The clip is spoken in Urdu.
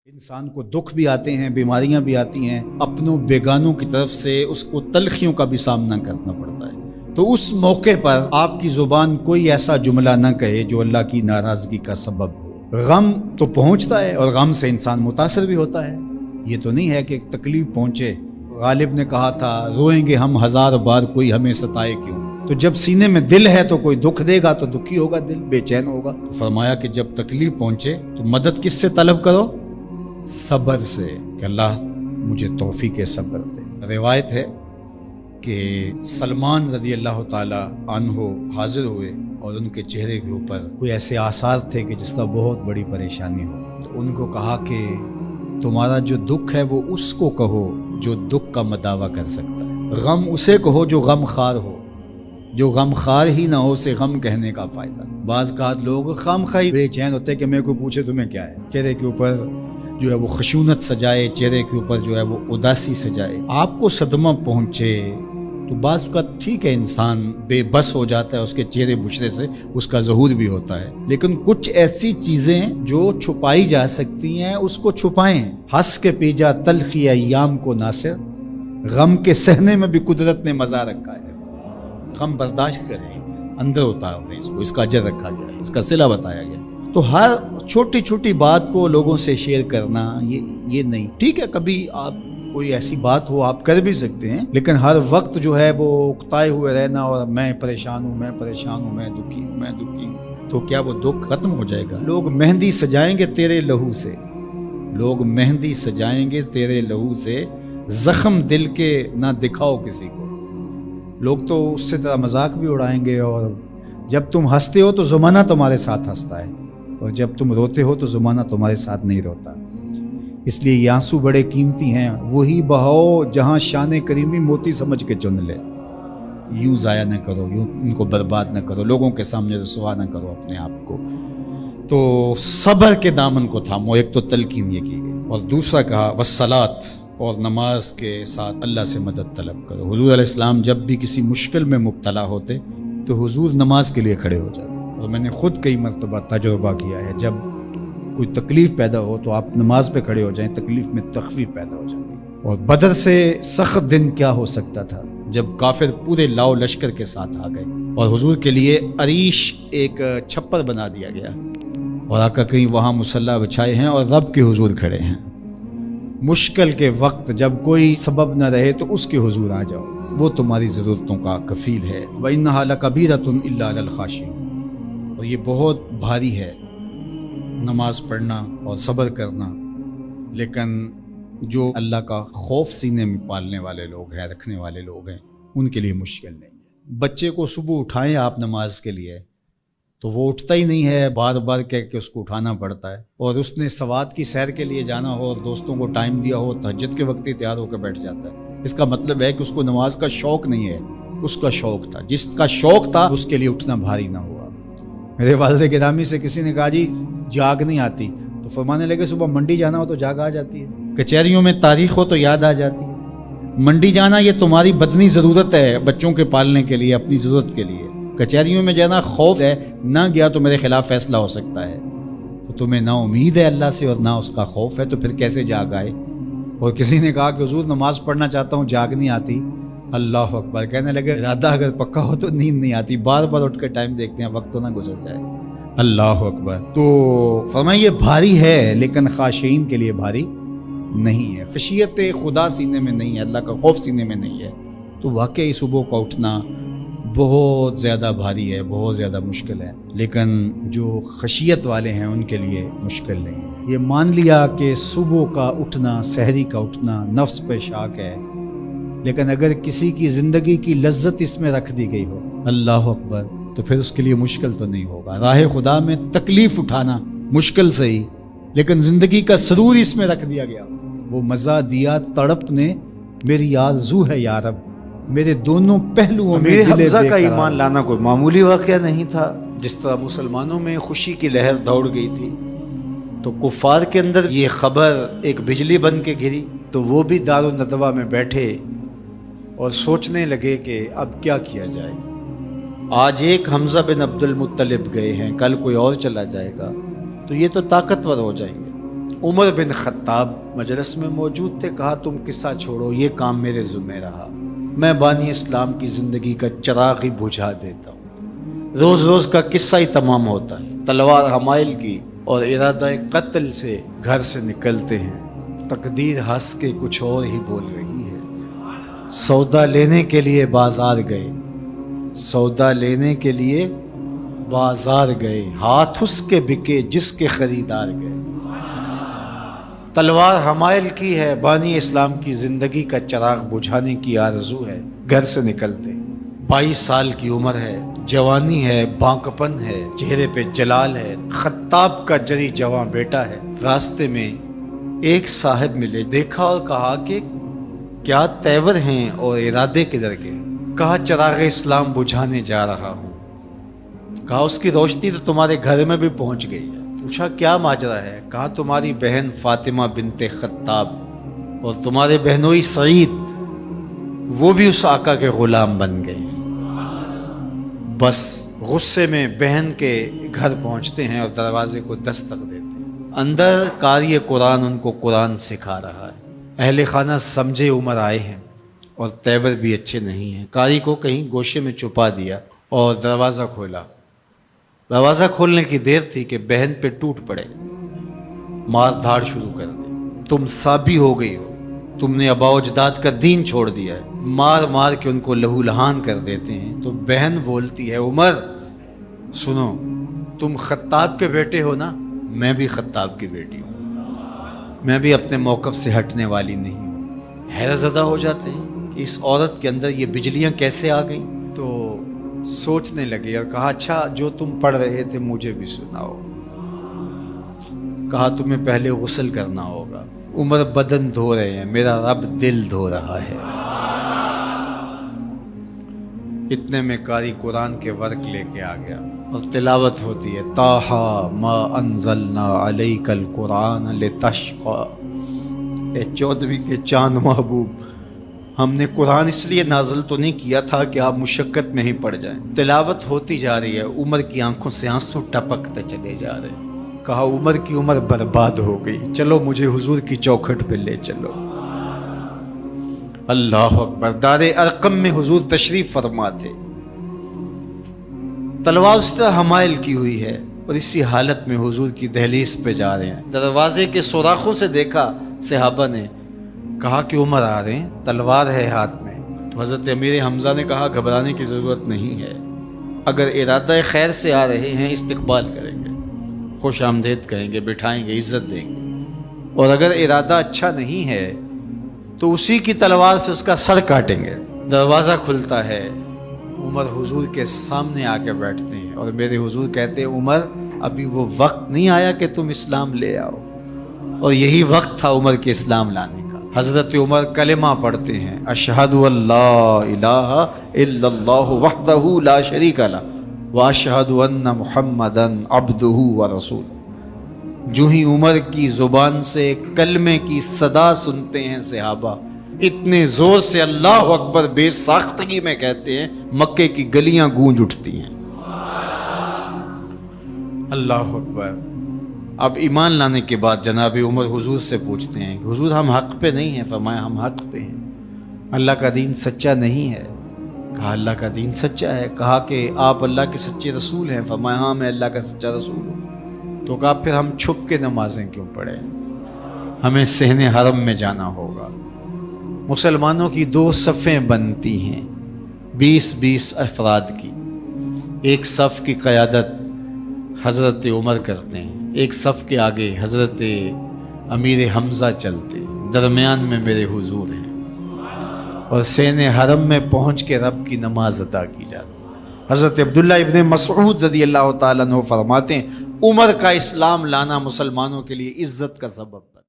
انسان کو دکھ بھی آتے ہیں، بیماریاں بھی آتی ہیں، اپنوں بیگانوں کی طرف سے اس کو تلخیوں کا بھی سامنا کرنا پڑتا ہے۔ تو اس موقع پر آپ کی زبان کوئی ایسا جملہ نہ کہے جو اللہ کی ناراضگی کا سبب ہو۔ غم تو پہنچتا ہے اور غم سے انسان متاثر بھی ہوتا ہے۔ یہ تو نہیں ہے کہ ایک تکلیف پہنچے۔ غالب نے کہا تھا روئیں گے ہم ہزار بار کوئی ہمیں ستائے کیوں۔ تو جب سینے میں دل ہے تو کوئی دکھ دے گا تو دکھی ہوگا، دل بے چین ہوگا۔ تو فرمایا کہ جب تکلیف پہنچے تو مدد کس سے طلب کرو؟ صبر سے، کہ اللہ مجھے توفیق صبر دے۔ روایت ہے کہ سلمان رضی اللہ تعالی عنہ حاضر ہوئے اور ان کے چہرے کے اوپر کوئی ایسے آثار تھے کہ جس طرح بہت بڑی پریشانی ہو۔ تو ان کو کہا کہ تمہارا جو دکھ ہے وہ اس کو کہو جو دکھ کا مداوع کر سکتا ہے، غم اسے کہو جو غم خار ہو، جو غم خار ہی نہ ہو اسے غم کہنے کا فائدہ۔ بعض اوقات لوگ خام خواہ بے چین ہوتے کہ میں کوئی پوچھے تمہیں کیا ہے، چہرے کے اوپر جو ہے وہ خشونت سجائے، چہرے کے اوپر جو ہے وہ اداسی سجائے۔ آپ کو صدمہ پہنچے تو بعض اوقات ٹھیک ہے، انسان بے بس ہو جاتا ہے، اس کے چہرے بچھرے سے اس کا ظہور بھی ہوتا ہے، لیکن کچھ ایسی چیزیں جو چھپائی جا سکتی ہیں اس کو چھپائیں۔ ہنس کے پی جا تلخی ایام کو ناصر، غم کے سہنے میں بھی قدرت نے مزہ رکھا ہے۔ غم برداشت کریں، اندر اتارو نہیں اس کو، اس کا اجر رکھا گیا ہے، اس کا صلہ بتایا گیا ہے۔ تو ہر چھوٹی چھوٹی بات کو لوگوں سے شیئر کرنا یہ نہیں ٹھیک ہے۔ کبھی آپ کوئی ایسی بات ہو آپ کر بھی سکتے ہیں، لیکن ہر وقت جو ہے وہ اکتائے ہوئے رہنا اور میں پریشان ہوں، میں پریشان ہوں، میں دکھی ہوں، میں دکھی ہوں، تو کیا وہ دکھ ختم ہو جائے گا؟ لوگ مہندی سجائیں گے تیرے لہو سے، لوگ مہندی سجائیں گے تیرے لہو سے، زخم دل کے نہ دکھاؤ کسی کو۔ لوگ تو اس سے طرح مذاق بھی اڑائیں گے، اور جب تم ہنستے ہو تو زمانہ تمہارے ساتھ ہنستا ہے، اور جب تم روتے ہو تو زمانہ تمہارے ساتھ نہیں روتا۔ اس لیے یہ آنسو بڑے قیمتی ہیں، وہی بہاؤ جہاں شان کریمی موتی سمجھ کے چن لے۔ یوں ضائع نہ کرو، یوں ان کو برباد نہ کرو، لوگوں کے سامنے رسوا نہ کرو اپنے آپ کو۔ تو صبر کے دامن کو تھامو، ایک تو تلقین یہ کی گئی، اور دوسرا کہا والصلاۃ، اور نماز کے ساتھ اللہ سے مدد طلب کرو۔ حضور علیہ السلام جب بھی کسی مشکل میں مبتلا ہوتے تو حضور نماز کے لیے کھڑے ہو جاتے، اور میں نے خود کئی مرتبہ تجربہ کیا ہے، جب کوئی تکلیف پیدا ہو تو آپ نماز پہ کھڑے ہو جائیں، تکلیف میں تخفیف پیدا ہو جاتی۔ اور بدر سے سخت دن کیا ہو سکتا تھا جب کافر پورے لاؤ لشکر کے ساتھ آ گئے، اور حضور کے لیے عریش ایک چھپر بنا دیا گیا، اور آقا کہیں وہاں مصلی بچھائے ہیں اور رب کے حضور کھڑے ہیں۔ مشکل کے وقت جب کوئی سبب نہ رہے تو اس کے حضور آ جاؤ، وہ تمہاری ضرورتوں کا کفیل ہے۔ وَإِنَّهَا لَكَبِيرَةٌ إِلَّا عَلَى الْخَاشِعِينَ، اور یہ بہت بھاری ہے نماز پڑھنا اور صبر کرنا، لیکن جو اللہ کا خوف سینے میں پالنے والے لوگ ہیں، رکھنے والے لوگ ہیں، ان کے لیے مشکل نہیں ہے۔ بچے کو صبح اٹھائیں آپ نماز کے لیے تو وہ اٹھتا ہی نہیں ہے، بار بار کہہ کے اس کو اٹھانا پڑتا ہے، اور اس نے سوات کی سیر کے لیے جانا ہو اور دوستوں کو ٹائم دیا ہو، تہجد کے وقت ہی تیار ہو کے بیٹھ جاتا ہے۔ اس کا مطلب ہے کہ اس کو نماز کا شوق نہیں ہے، اس کا شوق تھا، جس کا شوق تھا اس کے لیے اٹھنا بھاری نہ ہوا۔ میرے والد گرامی سے کسی نے کہا جی جاگ نہیں آتی، تو فرمانے لگے صبح منڈی جانا ہو تو جاگ آ جاتی ہے، کچہریوں میں تاریخ ہو تو یاد آ جاتی ہے۔ منڈی جانا یہ تمہاری بدنی ضرورت ہے، بچوں کے پالنے کے لیے، اپنی ضرورت کے لیے۔ کچہریوں میں جانا خوف ہے، نہ گیا تو میرے خلاف فیصلہ ہو سکتا ہے، تو تمہیں نہ امید ہے اللہ سے اور نہ اس کا خوف ہے، تو پھر کیسے جاگ آئے؟ اور کسی نے کہا کہ حضور نماز پڑھنا چاہتا ہوں، جاگ نہیں آتی۔ اللہ اکبر، کہنے لگے ارادہ اگر پکا ہو تو نیند نہیں آتی، بار بار اٹھ کے ٹائم دیکھتے ہیں وقت تو نہ گزر جائے۔ اللہ اکبر۔ تو فرمائیں یہ بھاری ہے لیکن خاشعین کے لیے بھاری نہیں ہے۔ خشیت خدا سینے میں نہیں ہے، اللہ کا خوف سینے میں نہیں ہے، تو واقعی صبح کا اٹھنا بہت زیادہ بھاری ہے، بہت زیادہ مشکل ہے، لیکن جو خشیت والے ہیں ان کے لیے مشکل نہیں ہے۔ یہ مان لیا کہ صبح کا اٹھنا، سحری کا اٹھنا نفس پہ شاک ہے، لیکن اگر کسی کی زندگی کی لذت اس میں رکھ دی گئی ہو، اللہ اکبر، تو پھر اس کے لیے مشکل تو نہیں ہوگا۔ راہ خدا میں تکلیف اٹھانا مشکل صحیح، لیکن زندگی کا سرور اس میں رکھ دیا گیا۔ وہ مزہ دیا تڑپ نے، میری آرزو ہے یا رب، میرے دونوں پہلوؤں میں حمزہ کا ایمان لانا کوئی معمولی واقعہ نہیں تھا۔ جس طرح مسلمانوں میں خوشی کی لہر دوڑ گئی تھی تو کفار کے اندر یہ خبر ایک بجلی بن کے گری، تو وہ بھی دارالندوہ میں بیٹھے اور سوچنے لگے کہ اب کیا کیا جائے۔ آج ایک حمزہ بن عبد المطلب گئے ہیں، کل کوئی اور چلا جائے گا تو یہ تو طاقتور ہو جائیں گے۔ عمر بن خطاب مجلس میں موجود تھے. کہا تم قصہ چھوڑو، یہ کام میرے ذمہ رہا، میں بانی اسلام کی زندگی کا چراغ ہی بجھا دیتا ہوں. روز روز کا قصہ ہی تمام ہوتا ہے. تلوار حمائل کی اور ارادہ قتل سے گھر سے نکلتے ہیں. تقدیر ہنس کے کچھ اور ہی بول رہی ہے. سودا لینے کے لیے بازار گئے، سودا لینے کے لیے بازار گئے، ہاتھ اس کے بکے جس کے خریدار گئے. تلوار حمائل کی ہے، بانی اسلام کی زندگی کا چراغ بجھانے کی آرزو ہے. گھر سے نکلتے 22 سال کی عمر ہے، جوانی ہے، بانکپن ہے، چہرے پہ جلال ہے. خطاب کا جری جواں بیٹا ہے. راستے میں ایک صاحب ملے، دیکھا اور کہا کہ کیا تیور ہیں اور ارادے کدھر کے؟ کہا چراغ اسلام بجھانے جا رہا ہوں. کہا اس کی روشنی تو تمہارے گھر میں بھی پہنچ گئی ہے. پوچھا کیا ماجرا ہے؟ کہا تمہاری بہن فاطمہ بنت خطاب اور تمہارے بہنوئی سعید وہ بھی اس آقا کے غلام بن گئے. بس غصے میں بہن کے گھر پہنچتے ہیں اور دروازے کو دستک دیتے ہیں. اندر قاری قرآن ان کو قرآن سکھا رہا ہے. اہل خانہ سمجھے عمر آئے ہیں اور تیور بھی اچھے نہیں ہیں. قاری کو کہیں گوشے میں چھپا دیا اور دروازہ کھولا. دروازہ کھولنے کی دیر تھی کہ بہن پہ ٹوٹ پڑے، مار دھاڑ شروع کر دی. تم سابی ہو گئی ہو، تم نے آباء و اجداد کا دین چھوڑ دیا ہے. مار مار کے ان کو لہو لہان کر دیتے ہیں. تو بہن بولتی ہے عمر سنو، تم خطاب کے بیٹے ہو نا، میں بھی خطاب کی بیٹی ہوں، میں بھی اپنے موقف سے ہٹنے والی نہیں ہوں. حیرت زدہ ہو جاتے ہیں کہ اس عورت کے اندر یہ بجلیاں کیسے آ گئیں. تو سوچنے لگے اور کہا اچھا جو تم پڑھ رہے تھے مجھے بھی سناؤ. کہا تمہیں پہلے غسل کرنا ہوگا. عمر بدن دھو رہے ہیں، میرا رب دل دھو رہا ہے. اتنے میں قاری قرآن کے ورق لے کے آ گیا اور تلاوت ہوتی ہے طٰہٰ ما انزلنا علیک القرآن لتشقیٰ. اے 14ویں کے چاند محبوب، ہم نے قرآن اس لیے نازل تو نہیں کیا تھا کہ آپ مشقت میں ہی پڑ جائیں. تلاوت ہوتی جا رہی ہے، عمر کی آنکھوں سے آنسو ٹپکتے چلے جا رہے ہیں. کہا عمر کی عمر برباد ہو گئی، چلو مجھے حضور کی چوکھٹ پہ لے چلو. اللہ اکبر. دار ارقم میں حضور تشریف فرما تھے. تلوار اس طرح حمائل کی ہوئی ہے اور اسی حالت میں حضور کی دہلیز پہ جا رہے ہیں. دروازے کے سوراخوں سے دیکھا صحابہ نے، کہا کہ عمر آ رہے ہیں، تلوار ہے ہاتھ میں. تو حضرت امیر حمزہ نے کہا گھبرانے کی ضرورت نہیں ہے، اگر ارادہ خیر سے آ رہے ہیں استقبال کریں گے، خوش آمدید کہیں گے، بٹھائیں گے، عزت دیں گے. اور اگر ارادہ اچھا نہیں ہے تو اسی کی تلوار سے اس کا سر کاٹیں گے. دروازہ کھلتا ہے، عمر حضور کے سامنے آ کے بیٹھتے ہیں اور میرے حضور کہتے ہیں عمر ابھی وہ وقت نہیں آیا کہ تم اسلام لے آؤ. اور یہی وقت تھا عمر کے اسلام لانے کا. حضرت عمر کلمہ پڑھتے ہیں اشہد ان لا الہ الا اللہ وحدہ لا شریک لہ واشہد ان محمدا عبدہ ورسولہ. جو ہی عمر کی زبان سے کلمے کی صدا سنتے ہیں صحابہ، اتنے زور سے اللہ اکبر بے ساختگی میں کہتے ہیں مکے کی گلیاں گونج اٹھتی ہیں. اللہ اکبر. اب ایمان لانے کے بعد جناب عمر حضور سے پوچھتے ہیں کہ حضور ہم حق پہ نہیں ہیں. فرمایا ہم حق پہ ہیں، اللہ کا دین سچا نہیں ہے. کہا اللہ کا دین سچا ہے. کہا کہ آپ اللہ کے سچے رسول ہیں. فرمایا ہاں میں اللہ کا سچا رسول ہوں. تو کہا پھر ہم چھپ کے نمازیں کیوں پڑھیں، ہمیں صحن حرم میں جانا ہوگا. مسلمانوں کی 2 صفیں بنتی ہیں 20-20 افراد کی. ایک صف کی قیادت حضرت عمر کرتے ہیں، ایک صف کے آگے حضرت امیر حمزہ چلتے ہیں، درمیان میں میرے حضور ہیں اور صحن حرم میں پہنچ کے رب کی نماز ادا کی جاتی. حضرت عبداللہ ابن مسعود رضی اللہ تعالیٰ عنہ فرماتے ہیں عمر کا اسلام لانا مسلمانوں کے لیے عزت کا سبب